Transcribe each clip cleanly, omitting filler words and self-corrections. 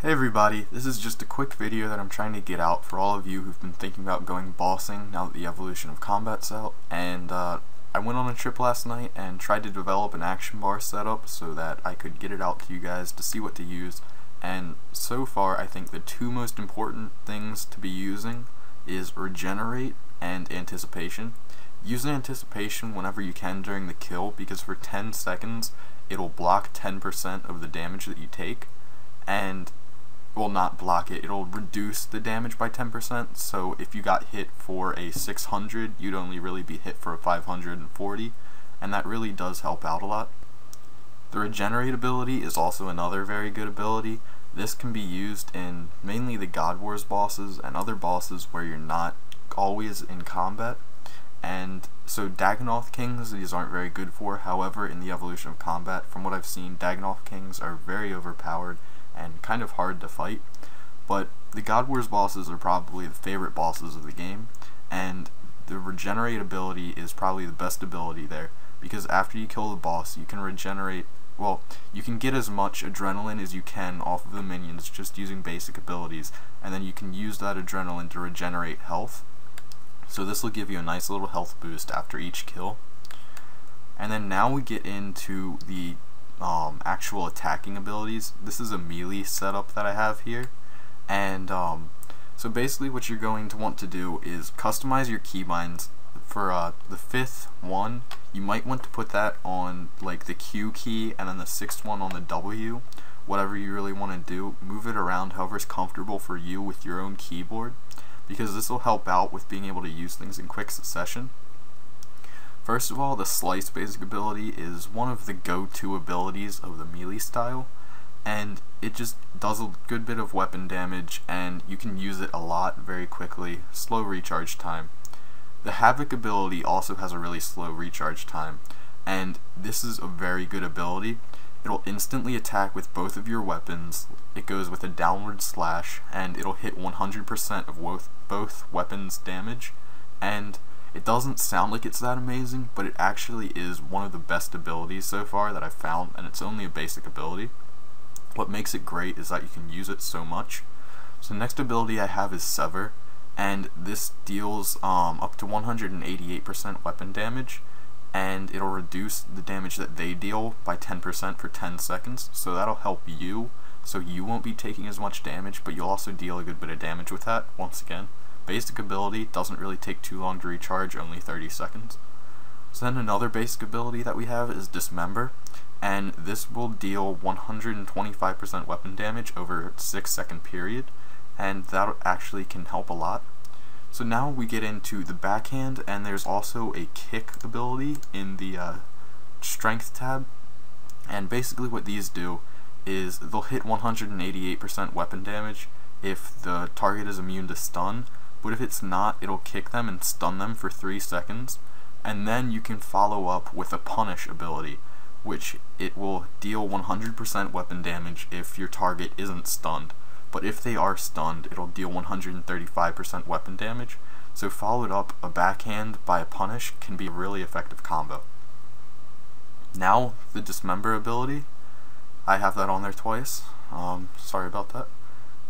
Hey everybody, this is just a quick video that I'm trying to get out for all of you who've been thinking about going bossing now that the evolution of combat's out, and I went on a trip last night and tried to develop an action bar setup so that I could get it out to you guys to see what to use, and so far I think the two most important things to be using is regenerate and anticipation. Use anticipation whenever you can during the kill because for 10 seconds it'll block 10% of the damage that you take, and will not block it, it'll reduce the damage by 10%, so if you got hit for a 600, you'd only really be hit for a 540, and that really does help out a lot. The regenerate ability is also another very good ability. This can be used in mainly the God Wars bosses and other bosses where you're not always in combat, and so Dagannoth Kings these aren't very good for. However, in the evolution of combat, from what I've seen, Dagannoth Kings are very overpowered and kind of hard to fight, but the God Wars bosses are probably the favorite bosses of the game, and the regenerate ability is probably the best ability there, because after you kill the boss you can regenerate, well, you can get as much adrenaline as you can off of the minions just using basic abilities, and then you can use that adrenaline to regenerate health, so this will give you a nice little health boost after each kill. And then now we get into the actual attacking abilities. This is a melee setup that I have here, and so basically what you're going to want to do is customize your keybinds. For the 5th one, you might want to put that on like the Q key, and then the 6th one on the W, whatever you really want to do. Move it around however's comfortable for you with your own keyboard, because this will help out with being able to use things in quick succession. First of all, the slice basic ability is one of the go-to abilities of the melee style, and it just does a good bit of weapon damage, and you can use it a lot very quickly. Slow recharge time. The Havoc ability also has a really slow recharge time, and this is a very good ability. It'll instantly attack with both of your weapons. It goes with a downward slash, and it'll hit 100% of both weapons damage, and it doesn't sound like it's that amazing, but it actually is one of the best abilities so far that I've found, and it's only a basic ability. What makes it great is that you can use it so much. So the next ability I have is Sever, and this deals up to 188% weapon damage, and it'll reduce the damage that they deal by 10% for 10 seconds, so that'll help you, so you won't be taking as much damage, but you'll also deal a good bit of damage with that, once again. Basic ability doesn't really take too long to recharge, only 30 seconds. So then another basic ability that we have is Dismember, and this will deal 125% weapon damage over a 6-second period, and that actually can help a lot. So now we get into the backhand, and there's also a kick ability in the strength tab, and basically what these do is they'll hit 188% weapon damage if the target is immune to stun, but if it's not, it'll kick them and stun them for 3 seconds, and then you can follow up with a punish ability, which it will deal 100% weapon damage if your target isn't stunned, but if they are stunned, it'll deal 135% weapon damage, so followed up a backhand by a punish can be a really effective combo. Now, the Dismember ability, I have that on there twice, sorry about that.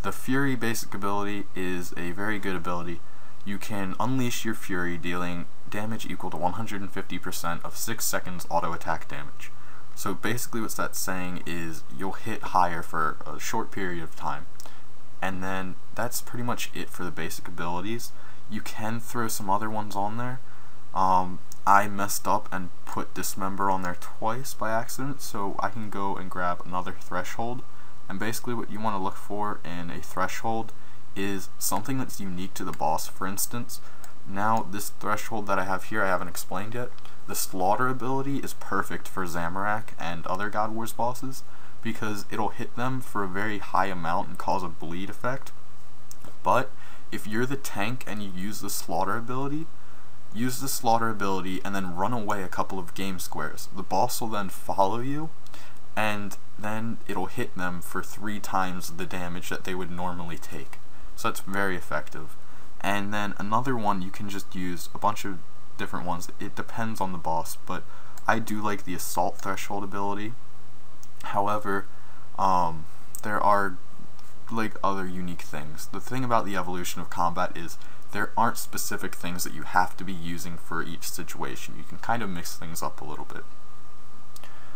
The Fury basic ability is a very good ability. You can unleash your Fury, dealing damage equal to 150% of 6 seconds auto attack damage. So basically what that's saying is you'll hit higher for a short period of time. And then that's pretty much it for the basic abilities. You can throw some other ones on there. I messed up and put Dismember on there twice by accident, so I can go and grab another Threshold. And basically what you want to look for in a Threshold is something that's unique to the boss. For instance, now this Threshold that I have here I haven't explained yet. The Slaughter ability is perfect for Zamorak and other God Wars bosses because it'll hit them for a very high amount and cause a bleed effect. But if you're the tank and you use the Slaughter ability, use the Slaughter ability and then run away a couple of game squares. The boss will then follow you, and then it'll hit them for 3 times the damage that they would normally take. So that's very effective. And then another one, you can just use a bunch of different ones. It depends on the boss, but I do like the Assault Threshold ability. However, there are like other unique things. The thing about the evolution of combat is there aren't specific things that you have to be using for each situation. You can kind of mix things up a little bit.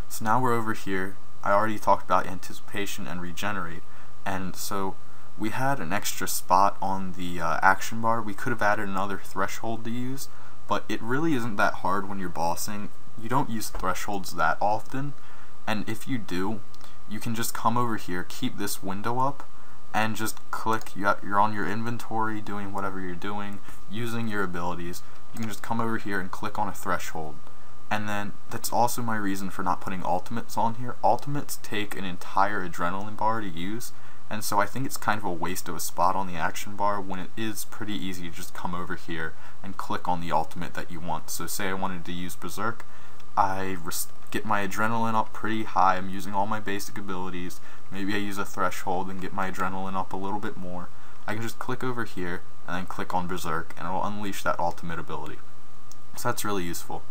So now we're over here. I already talked about anticipation and regenerate, and so we had an extra spot on the action bar. We could have added another threshold to use, but it really isn't that hard when you're bossing. You don't use thresholds that often, and if you do, you can just come over here, keep this window up, and just click. You're on your inventory doing whatever you're doing, using your abilities. You can just come over here and click on a threshold. And then that's also my reason for not putting ultimates on here. Ultimates take an entire adrenaline bar to use, and so I think it's kind of a waste of a spot on the action bar when it is pretty easy to just come over here and click on the ultimate that you want. So say I wanted to use Berserk, I get my adrenaline up pretty high, I'm using all my basic abilities, maybe I use a threshold and get my adrenaline up a little bit more. I can just click over here and then click on Berserk and it'll unleash that ultimate ability. So that's really useful.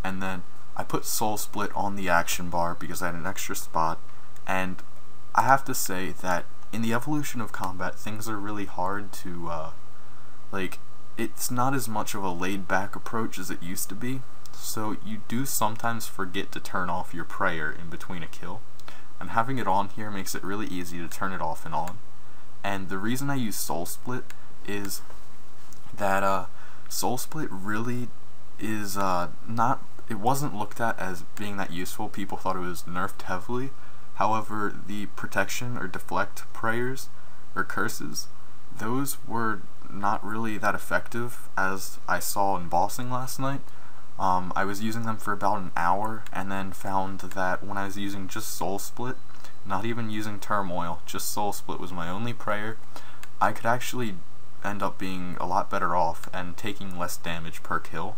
And then I put Soul Split on the action bar because I had an extra spot, and I have to say that in the evolution of combat, things are really hard to, it's not as much of a laid-back approach as it used to be, so you do sometimes forget to turn off your prayer in between a kill, and having it on here makes it really easy to turn it off and on. And the reason I use Soul Split is that Soul Split really is it wasn't looked at as being that useful. People thought it was nerfed heavily. However, the protection or deflect prayers or curses, those were not really that effective as I saw in bossing last night. I was using them for about an hour and then found that when I was using just Soul Split, not even using Turmoil, just Soul Split was my only prayer, I could actually end up being a lot better off and taking less damage per kill.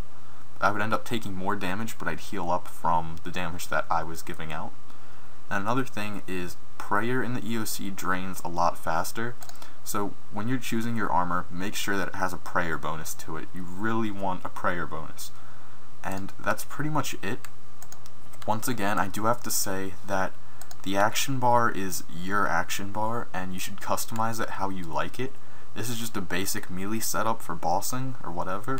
I would end up taking more damage, but I'd heal up from the damage that I was giving out. And another thing is prayer in the EOC drains a lot faster, so when you're choosing your armor, make sure that it has a prayer bonus to it. You really want a prayer bonus. And that's pretty much it. Once again, I do have to say that the action bar is your action bar, and you should customize it how you like it. This is just a basic melee setup for bossing or whatever.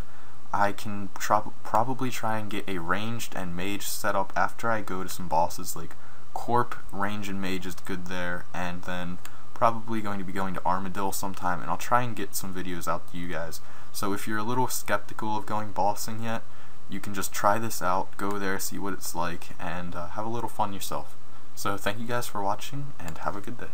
I can probably try and get a ranged and mage setup after I go to some bosses. Like Corp, range, and mage is good there, and then probably going to be going to Armadillo sometime, and I'll try and get some videos out to you guys. So if you're a little skeptical of going bossing yet, you can just try this out, go there, see what it's like, and have a little fun yourself. So thank you guys for watching, and have a good day.